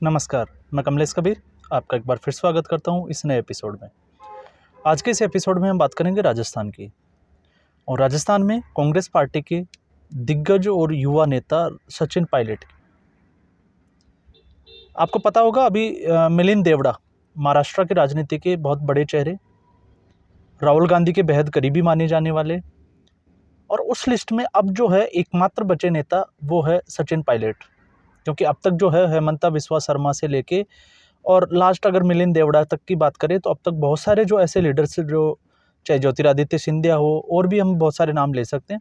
नमस्कार, मैं कमलेश कबीर आपका एक बार फिर स्वागत करता हूं इस नए एपिसोड में। आज के इस एपिसोड में हम बात करेंगे राजस्थान की। और राजस्थान में कांग्रेस पार्टी के दिग्गज और युवा नेता सचिन पायलट की। आपको पता होगा अभी मिलिंद देवड़ा महाराष्ट्र की राजनीति के बहुत बड़े चेहरे, राहुल गांधी के बेहद करीबी माने जाने वाले, और उस लिस्ट में अब जो है एकमात्र बचे नेता वो है सचिन पायलट। क्योंकि अब तक जो है हेमंता बिस्वा शर्मा से लेके और लास्ट अगर मिलिंद देवड़ा तक की बात करें तो अब तक बहुत सारे जो ऐसे लीडर्स जो चाहे ज्योतिरादित्य सिंधिया हो और भी हम बहुत सारे नाम ले सकते हैं,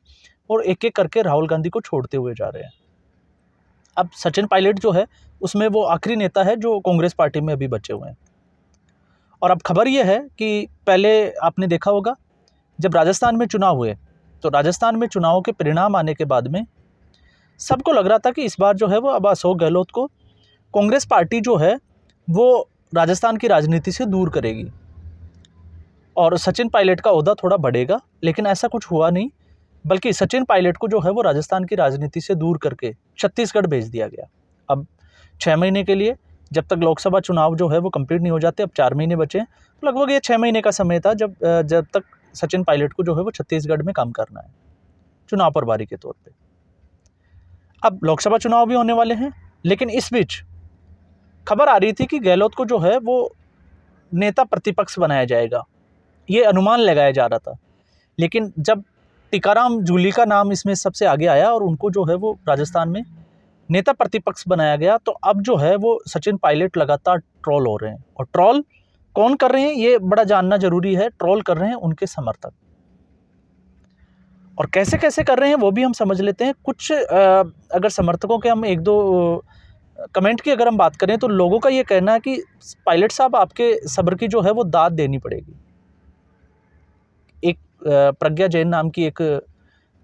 और एक एक करके राहुल गांधी को छोड़ते हुए जा रहे हैं। अब सचिन पायलट जो है उसमें वो आखिरी नेता है जो कांग्रेस पार्टी में अभी बचे हुए हैं। और अब खबर यह है कि पहले आपने देखा होगा जब राजस्थान में चुनाव हुए तो राजस्थान में चुनावों के परिणाम आने के बाद में सबको लग रहा था कि इस बार जो है वो अब अशोक गहलोत को कांग्रेस पार्टी जो है वो राजस्थान की राजनीति से दूर करेगी और सचिन पायलट का ओहदा थोड़ा बढ़ेगा। लेकिन ऐसा कुछ हुआ नहीं, बल्कि सचिन पायलट को जो है वो राजस्थान की राजनीति से दूर करके छत्तीसगढ़ भेज दिया गया। अब 6 महीने के लिए, जब तक लोकसभा चुनाव जो है वो कंप्लीट नहीं हो जाते, अब 4 महीने बचे हैं, तो लगभग ये 6 महीने का समय था जब तक सचिन पायलट को जो है वो छत्तीसगढ़ में काम करना है चुनाव प्रभारी के तौर पर। अब लोकसभा चुनाव भी होने वाले हैं, लेकिन इस बीच खबर आ रही थी कि गहलोत को जो है वो नेता प्रतिपक्ष बनाया जाएगा, ये अनुमान लगाया जा रहा था। लेकिन जब टीकाराम जूली का नाम इसमें सबसे आगे आया और उनको जो है वो राजस्थान में नेता प्रतिपक्ष बनाया गया, तो अब जो है वो सचिन पायलट लगातार ट्रोल हो रहे हैं। और ट्रोल कौन कर रहे हैं ये बड़ा जानना जरूरी है। ट्रोल कर रहे हैं उनके समर्थक, और कैसे कैसे कर रहे हैं वो भी हम समझ लेते हैं। कुछ अगर समर्थकों के हम एक दो कमेंट की अगर हम बात करें तो लोगों का ये कहना है कि पायलट साहब आपके सब्र की जो है वो दाद देनी पड़ेगी। एक प्रज्ञा जैन नाम की एक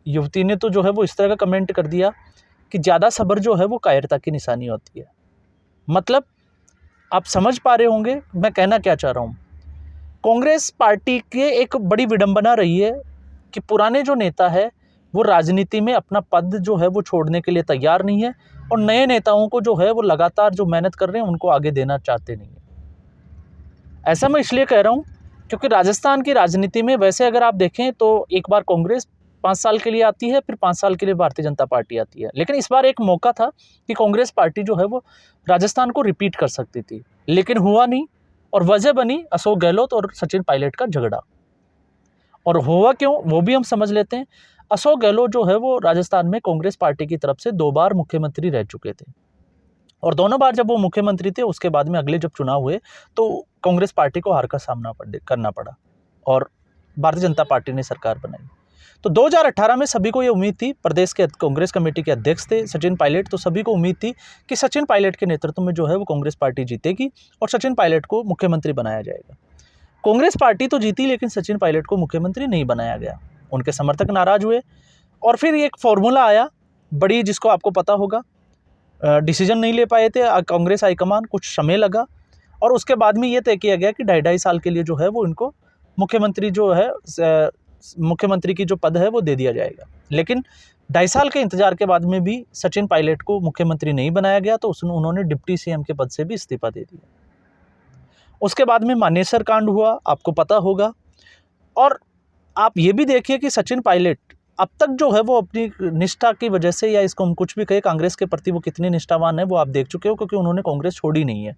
युवती ने तो जो है वो इस तरह का कमेंट कर दिया कि ज़्यादा सब्र जो है वो कायरता की निशानी होती है। मतलब आप समझ पा रहे होंगे मैं कहना क्या चाह रहा हूँ। कांग्रेस पार्टी के एक बड़ी विडंबना रही है कि पुराने जो नेता है वो राजनीति में अपना पद जो है वो छोड़ने के लिए तैयार नहीं है, और नए नेताओं को जो है वो लगातार जो मेहनत कर रहे हैं उनको आगे देना चाहते नहीं है। ऐसा मैं इसलिए कह रहा हूँ क्योंकि राजस्थान की राजनीति में वैसे अगर आप देखें तो एक बार कांग्रेस 5 साल के लिए आती है, फिर 5 साल के लिए भारतीय जनता पार्टी आती है। लेकिन इस बार एक मौका था कि कांग्रेस पार्टी जो है वो राजस्थान को रिपीट कर सकती थी, लेकिन हुआ नहीं। और वजह बनी अशोक गहलोत और सचिन पायलट का झगड़ा। और हुआ क्यों वो भी हम समझ लेते हैं। अशोक गहलोत जो है वो राजस्थान में कांग्रेस पार्टी की तरफ से 2 बार मुख्यमंत्री रह चुके थे, और दोनों बार जब वो मुख्यमंत्री थे उसके बाद में अगले जब चुनाव हुए तो कांग्रेस पार्टी को हार का सामना करना पड़ा और भारतीय जनता पार्टी ने सरकार बनाई। तो 2018 में सभी को ये उम्मीद थी, प्रदेश के कांग्रेस कमेटी के अध्यक्ष थे सचिन पायलट, तो सभी को उम्मीद थी कि सचिन पायलट के नेतृत्व में जो है वो कांग्रेस पार्टी जीतेगी और सचिन पायलट को मुख्यमंत्री बनाया जाएगा। कांग्रेस पार्टी तो जीती, लेकिन सचिन पायलट को मुख्यमंत्री नहीं बनाया गया। उनके समर्थक नाराज हुए, और फिर एक फॉर्मूला आया बड़ी, जिसको आपको पता होगा, डिसीजन नहीं ले पाए थे कांग्रेस हाईकमान, कुछ समय लगा, और उसके बाद में ये तय किया गया कि 2.5 साल के लिए जो है वो इनको मुख्यमंत्री जो है मुख्यमंत्री की जो पद है वो दे दिया जाएगा। लेकिन 2.5 साल के इंतजार के बाद में भी सचिन पायलट को मुख्यमंत्री नहीं बनाया गया, तो उन्होंने डिप्टी सीएम के पद से भी इस्तीफा दे दिया। उसके बाद में मानेसर कांड हुआ, आपको पता होगा। और आप ये भी देखिए कि सचिन पायलट अब तक जो है वो अपनी निष्ठा की वजह से, या इसको हम कुछ भी कहें, कांग्रेस के प्रति वो कितने निष्ठावान है वो आप देख चुके हो, क्योंकि उन्होंने कांग्रेस छोड़ी नहीं है।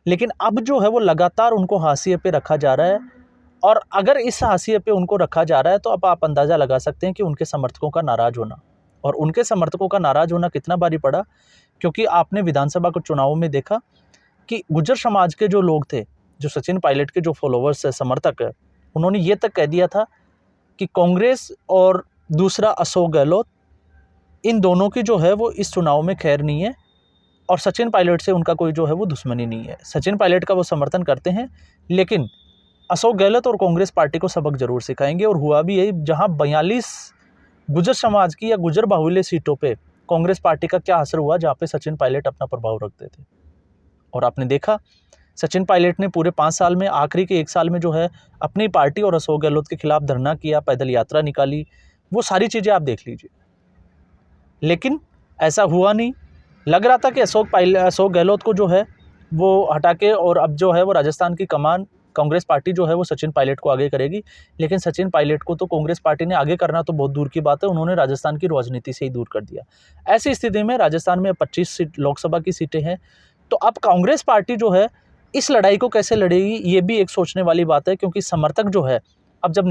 लेकिन अब जो है वो लगातार उनको हाशिए पे रखा जा रहा है, और अगर इस हाशिए पे उनको रखा जा रहा है तो अब आप अंदाज़ा लगा सकते हैं कि उनके समर्थकों का नाराज़ होना, और उनके समर्थकों का नाराज़ होना कितना भारी पड़ा। क्योंकि आपने विधानसभा के चुनावों में देखा कि गुर्जर समाज के जो लोग थे, जो सचिन पायलट के जो फॉलोवर्स है, समर्थक है, उन्होंने ये तक कह दिया था कि कांग्रेस और दूसरा अशोक गहलोत, इन दोनों की जो है वो इस चुनाव में खैर नहीं है, और सचिन पायलट से उनका कोई जो है वो दुश्मनी नहीं है। सचिन पायलट का वो समर्थन करते हैं, लेकिन अशोक गहलोत और कांग्रेस पार्टी को सबक जरूर सिखाएंगे। और हुआ भी यही, जहां 42 गुर्जर समाज की या गुर्जर बाहुल्य सीटों पे कांग्रेस पार्टी का क्या असर हुआ, जहाँ पे सचिन पायलट अपना प्रभाव रखते थे। और आपने देखा सचिन पायलट ने पूरे 5 साल में, आखिरी के 1 साल में जो है अपनी पार्टी और अशोक गहलोत के खिलाफ धरना किया, पैदल यात्रा निकाली, वो सारी चीज़ें आप देख लीजिए। लेकिन ऐसा हुआ नहीं, लग रहा था कि अशोक गहलोत को जो है वो हटा के और अब जो है वो राजस्थान की कमान कांग्रेस पार्टी जो है वो सचिन पायलट को आगे करेगी। लेकिन सचिन पायलट को तो कांग्रेस पार्टी ने आगे करना तो बहुत दूर की बात है, उन्होंने राजस्थान की राजनीति से ही दूर कर दिया। ऐसी स्थिति में राजस्थान में 25 सीट लोकसभा की सीटें हैं, तो अब कांग्रेस पार्टी जो है इस लड़ाई को कैसे लड़ेगी, ये भी एक सोचने वाली बात है। क्योंकि समर्थक जो है, अब जब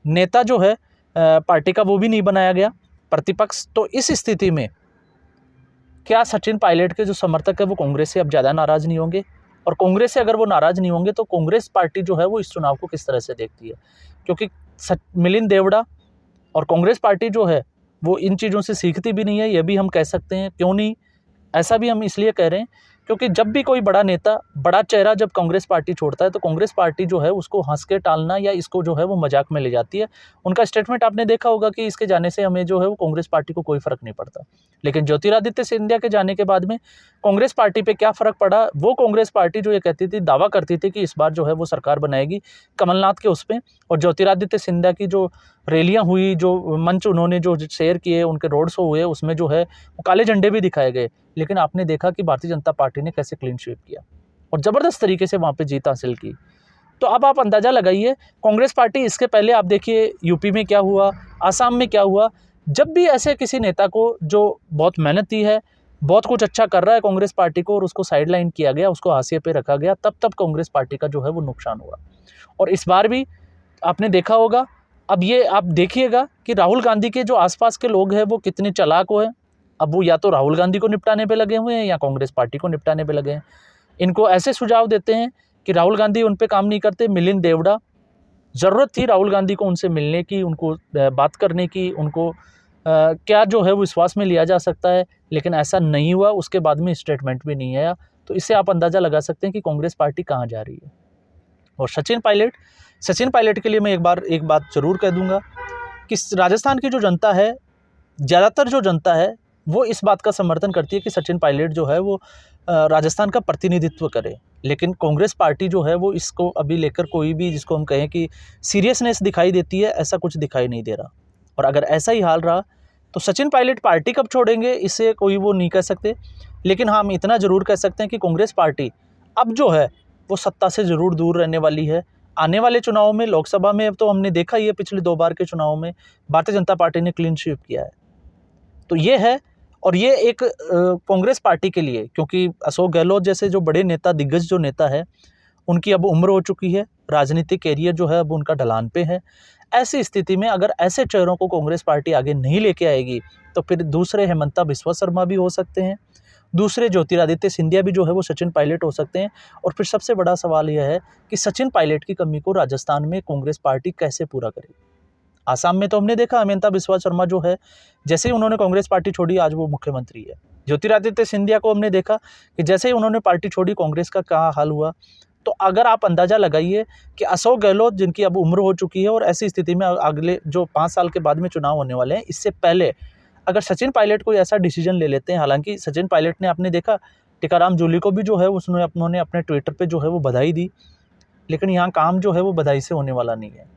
नेता जो है पार्टी का वो भी नहीं बनाया गया प्रतिपक्ष, तो इस स्थिति में क्या सचिन पायलट के जो समर्थक है वो कांग्रेस से अब ज़्यादा नाराज़ नहीं होंगे? और कांग्रेस से अगर वो नाराज़ नहीं होंगे तो कांग्रेस पार्टी जो है वो इस चुनाव को किस तरह से देखती है? क्योंकि मिलिंद देवड़ा और कांग्रेस पार्टी जो है वो इन चीज़ों से सीखती भी नहीं है, ये भी हम कह सकते हैं। क्यों नहीं? ऐसा भी हम इसलिए कह रहे हैं क्योंकि जब भी कोई बड़ा नेता, बड़ा चेहरा जब कांग्रेस पार्टी छोड़ता है तो कांग्रेस पार्टी जो है उसको हंस के टालना या इसको जो है वो मजाक में ले जाती है। उनका स्टेटमेंट आपने देखा होगा कि इसके जाने से हमें जो है वो कांग्रेस पार्टी को कोई फ़र्क नहीं पड़ता। लेकिन ज्योतिरादित्य सिंधिया के जाने के बाद में कांग्रेस पार्टी पे क्या फ़र्क पड़ा? वो कांग्रेस पार्टी जो ये कहती थी, दावा करती थी कि इस बार जो है वो सरकार बनाएगी कमलनाथ के उस पे, और ज्योतिरादित्य सिंधिया की जो रैलियाँ हुई, जो मंच उन्होंने जो शेयर किए, उनके रोड शो हुए, उसमें जो है वो काले झंडे भी दिखाए गए। लेकिन आपने देखा कि भारतीय जनता पार्टी ने कैसे क्लीन स्वीप किया और ज़बरदस्त तरीके से वहाँ पे जीत हासिल की। तो अब आप अंदाज़ा लगाइए, कांग्रेस पार्टी इसके पहले आप देखिए यूपी में क्या हुआ, आसाम में क्या हुआ। जब भी ऐसे किसी नेता को जो बहुत मेहनती है, बहुत कुछ अच्छा कर रहा है कांग्रेस पार्टी को, और उसको साइडलाइन किया गया, उसको हाशिए पे रखा गया, तब कांग्रेस पार्टी का जो है वो नुकसान हुआ। और इस बार भी आपने देखा होगा। अब ये आप देखिएगा कि राहुल गांधी के जो आसपास के लोग हैं वो कितने चालाक हुए हैं। अब वो या तो राहुल गांधी को निपटाने पे लगे हुए हैं या कांग्रेस पार्टी को निपटाने पे लगे हैं। इनको ऐसे सुझाव देते हैं कि राहुल गांधी उन पे काम नहीं करते। मिलिंद देवड़ा, ज़रूरत थी राहुल गांधी को उनसे मिलने की, उनको बात करने की, उनको क्या जो है वो विश्वास में लिया जा सकता है, लेकिन ऐसा नहीं हुआ। उसके बाद में स्टेटमेंट भी नहीं आया। तो इससे आप अंदाज़ा लगा सकते हैं कि कांग्रेस पार्टी कहाँ जा रही है। और सचिन पायलट के लिए मैं एक बात ज़रूर कह दूंगा कि राजस्थान की जो जनता है, ज़्यादातर जो जनता है वो इस बात का समर्थन करती है कि सचिन पायलट जो है वो राजस्थान का प्रतिनिधित्व करे। लेकिन कांग्रेस पार्टी जो है वो इसको अभी लेकर कोई भी, जिसको हम कहें कि सीरियसनेस दिखाई देती है, ऐसा कुछ दिखाई नहीं दे रहा। और अगर ऐसा ही हाल रहा तो सचिन पायलट पार्टी कब छोड़ेंगे, इससे कोई वो नहीं कह सकते। लेकिन हम इतना ज़रूर कह सकते हैं कि कांग्रेस पार्टी अब जो है वो सत्ता से ज़रूर दूर रहने वाली है। आने वाले चुनाव में, लोकसभा में, अब तो हमने देखा ही है पिछले 2 बार के चुनाव में भारतीय जनता पार्टी ने क्लीन स्वीप किया है। तो ये है, और ये एक कांग्रेस पार्टी के लिए, क्योंकि अशोक गहलोत जैसे जो बड़े नेता, दिग्गज जो नेता है, उनकी अब उम्र हो चुकी है, राजनीतिक कैरियर जो है अब उनका ढलान पे है। ऐसी स्थिति में अगर ऐसे चेहरों को कांग्रेस पार्टी आगे नहीं लेके आएगी तो फिर दूसरे हेमंता बिस्वा शर्मा भी हो सकते हैं, दूसरे ज्योतिरादित्य सिंधिया भी जो है वो सचिन पायलट हो सकते हैं। और फिर सबसे बड़ा सवाल यह है कि सचिन पायलट की कमी को राजस्थान में कांग्रेस पार्टी कैसे पूरा करेगी। आसाम में तो हमने देखा, हेमंता बिस्वा शर्मा जो है, जैसे ही उन्होंने कांग्रेस पार्टी छोड़ी आज वो मुख्यमंत्री है। ज्योतिरादित्य सिंधिया को हमने देखा कि जैसे ही उन्होंने पार्टी छोड़ी कांग्रेस का क्या हाल हुआ। तो अगर आप अंदाज़ा लगाइए कि अशोक गहलोत, जिनकी अब उम्र हो चुकी है, और ऐसी स्थिति में अगले जो 5 साल के बाद में चुनाव होने वाले हैं, इससे पहले अगर सचिन पायलट कोई ऐसा डिसीजन ले लेते हैं, हालांकि सचिन पायलट ने, आपने देखा, टीकाराम जूली को भी जो है उन्होंने अपने ट्विटर पे जो है वो बधाई दी, लेकिन यहाँ काम जो है वो बधाई से होने वाला नहीं है।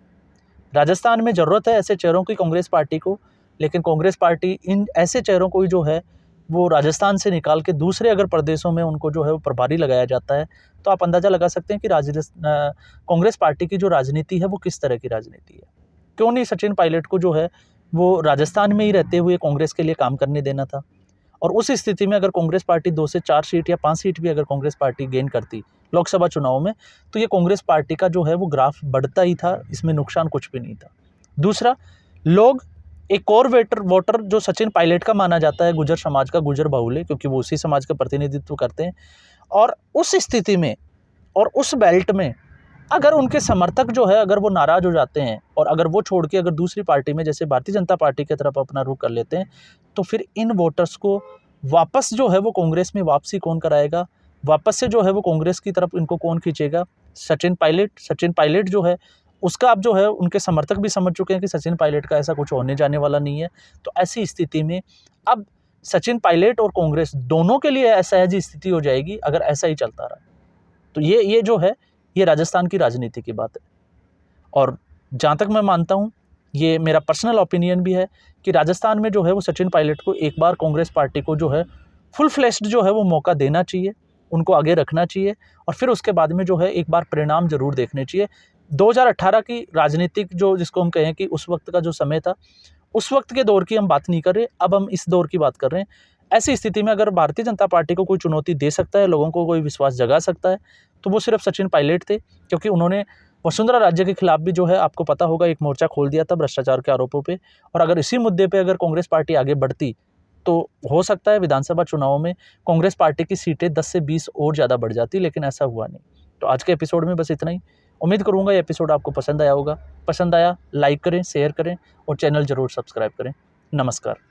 राजस्थान में ज़रूरत है ऐसे चेहरों की कांग्रेस पार्टी को, लेकिन कांग्रेस पार्टी इन ऐसे चेहरों को ही जो है वो राजस्थान से निकाल के दूसरे अगर प्रदेशों में उनको जो है वो प्रभारी लगाया जाता है, तो आप अंदाज़ा लगा सकते हैं कि कांग्रेस पार्टी की जो राजनीति है वो किस तरह की राजनीति है। क्यों नहीं सचिन पायलट को जो है वो राजस्थान में ही रहते हुए कांग्रेस के लिए काम करने देना था। और उस स्थिति में अगर कांग्रेस पार्टी 2 से 4 सीट या 5 सीट भी अगर कांग्रेस पार्टी गेन करती लोकसभा चुनाव में, तो ये कांग्रेस पार्टी का जो है वो ग्राफ बढ़ता ही था, इसमें नुकसान कुछ भी नहीं था। दूसरा, लोग एक और वोटर जो सचिन पायलट का माना जाता है, गुर्जर समाज का, गुर्जर बाहुल्य, क्योंकि वो उसी समाज का प्रतिनिधित्व करते हैं, और उस स्थिति में और उस बेल्ट में अगर उनके समर्थक जो है अगर वो नाराज़ हो जाते हैं और अगर वो छोड़ के अगर दूसरी पार्टी में जैसे भारतीय जनता पार्टी की तरफ अपना रुख कर लेते हैं, तो फिर इन वोटर्स को वापस जो है वो कांग्रेस में वापसी कौन कराएगा, वापस से जो है वो कांग्रेस की तरफ इनको कौन खींचेगा? सचिन पायलट जो है उसका अब जो है उनके समर्थक भी समझ चुके हैं कि सचिन पायलट का ऐसा कुछ होने जाने वाला नहीं है। तो ऐसी स्थिति में अब सचिन पायलट और कांग्रेस दोनों के लिए असहज स्थिति हो जाएगी अगर ऐसा ही चलता रहा। तो ये जो है ये राजस्थान की राजनीति की बात है। और जहाँ तक मैं मानता हूँ ये मेरा पर्सनल ओपिनियन भी है कि राजस्थान में जो है वो सचिन पायलट को एक बार कांग्रेस पार्टी को जो है फुल फ्लेश्ड जो है वो मौका देना चाहिए, उनको आगे रखना चाहिए और फिर उसके बाद में जो है एक बार परिणाम ज़रूर देखने चाहिए। 2018 की राजनीतिक जो जिसको हम कहें कि उस वक्त का जो समय था, उस वक्त के दौर की हम बात नहीं कर रहे, अब हम इस दौर की बात कर रहे हैं। ऐसी स्थिति में अगर भारतीय जनता पार्टी को कोई चुनौती दे सकता है, लोगों को कोई विश्वास जगा सकता है, तो वो सिर्फ सचिन पायलट थे, क्योंकि उन्होंने वसुंधरा राज्य के खिलाफ भी जो है आपको पता होगा एक मोर्चा खोल दिया था भ्रष्टाचार के आरोपों पे। और अगर इसी मुद्दे पे अगर कांग्रेस पार्टी आगे बढ़ती तो हो सकता है विधानसभा चुनावों में कांग्रेस पार्टी की सीटें 10 से 20 और ज़्यादा बढ़ जाती, लेकिन ऐसा हुआ नहीं। तो आज के एपिसोड में बस इतना ही। उम्मीद करूँगा ये एपिसोड आपको पसंद आया होगा। पसंद आया लाइक करें, शेयर करें और चैनल ज़रूर सब्सक्राइब करें। नमस्कार।